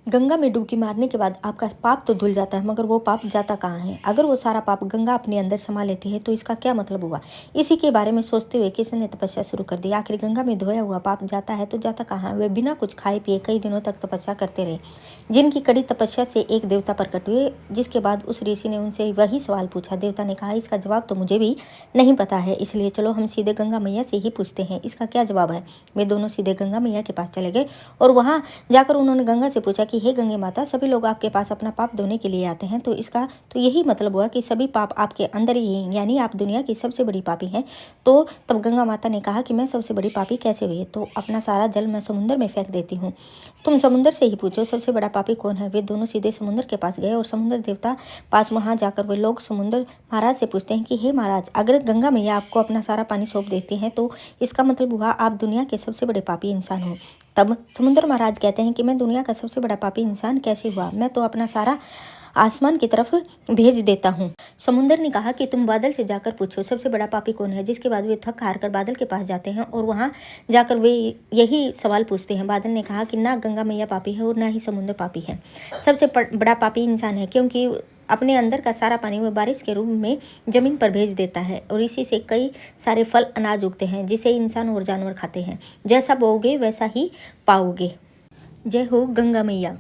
गंगा में डुबकी मारने के बाद आपका पाप तो धुल जाता है, मगर वो पाप जाता कहाँ है? अगर वो सारा पाप गंगा अपने अंदर समा लेती है तो इसका क्या मतलब हुआ? इसी के बारे में सोचते हुए किसी ने तपस्या शुरू कर दी। आखिर गंगा में धोया हुआ पाप जाता है तो जाता कहाँ? वे बिना कुछ खाए पिए कई दिनों तक तपस्या करते रहे, जिनकी कड़ी तपस्या से एक देवता प्रकट हुए, जिसके बाद उस ऋषि ने उनसे वही सवाल पूछा। देवता ने कहा, इसका जवाब तो मुझे भी नहीं पता है, इसलिए चलो हम सीधे गंगा मैया से ही पूछते हैं, इसका क्या जवाब है। वे दोनों सीधे गंगा मैया के पास चले गए और वहाँ जाकर उन्होंने गंगा से पूछा कि हे गंगे माता, सभी लोग आपके पास अपना पाप धोने के लिए आते हैं, तो इसका तो यही मतलब हुआ कि सभी पाप आपके अंदर ही हैं, यानी आप दुनिया की सबसे बड़ी पापी हैं। तो तब गंगा माता ने कहा कि मैं सबसे बड़ी पापी कैसे हुई? तो अपना सारा जल मैं समुद्र में फेंक देती हूँ, तुम समुद्र से ही पूछो सबसे बड़ा पापी कौन है। वे दोनों सीधे समुद्र के पास गए और समुद्र देवता पास वहाँ जाकर वे लोग समुद्र महाराज से पूछते हैं कि हे महाराज, अगर गंगा मैया आपको अपना सारा पानी सौंप देती हैं तो इसका मतलब हुआ आप दुनिया के सबसे बड़े पापी इंसान हो। तब समुद्र महाराज कहते हैं कि मैं दुनिया का सबसे बड़ा पापी इंसान कैसे हुआ? मैं तो अपना सारा आसमान की तरफ भेज देता हूँ। समुद्र ने कहा कि तुम बादल से जाकर पूछो सबसे बड़ा पापी कौन है। जिसके बाद वे थक हार कर बादल के पास जाते हैं और वहाँ जाकर वे यही सवाल पूछते हैं। बादल ने कहा कि ना गंगा मैया पापी है और ना ही समुद्र पापी है, सबसे बड़ा पापी इंसान है, क्योंकि अपने अंदर का सारा पानी वह बारिश के रूप में जमीन पर भेज देता है और इसी से कई सारे फल अनाज उगते हैं, जिसे इंसान और जानवर खाते हैं। जैसा बोओगे वैसा ही पाओगे। जय हो गंगा मैया।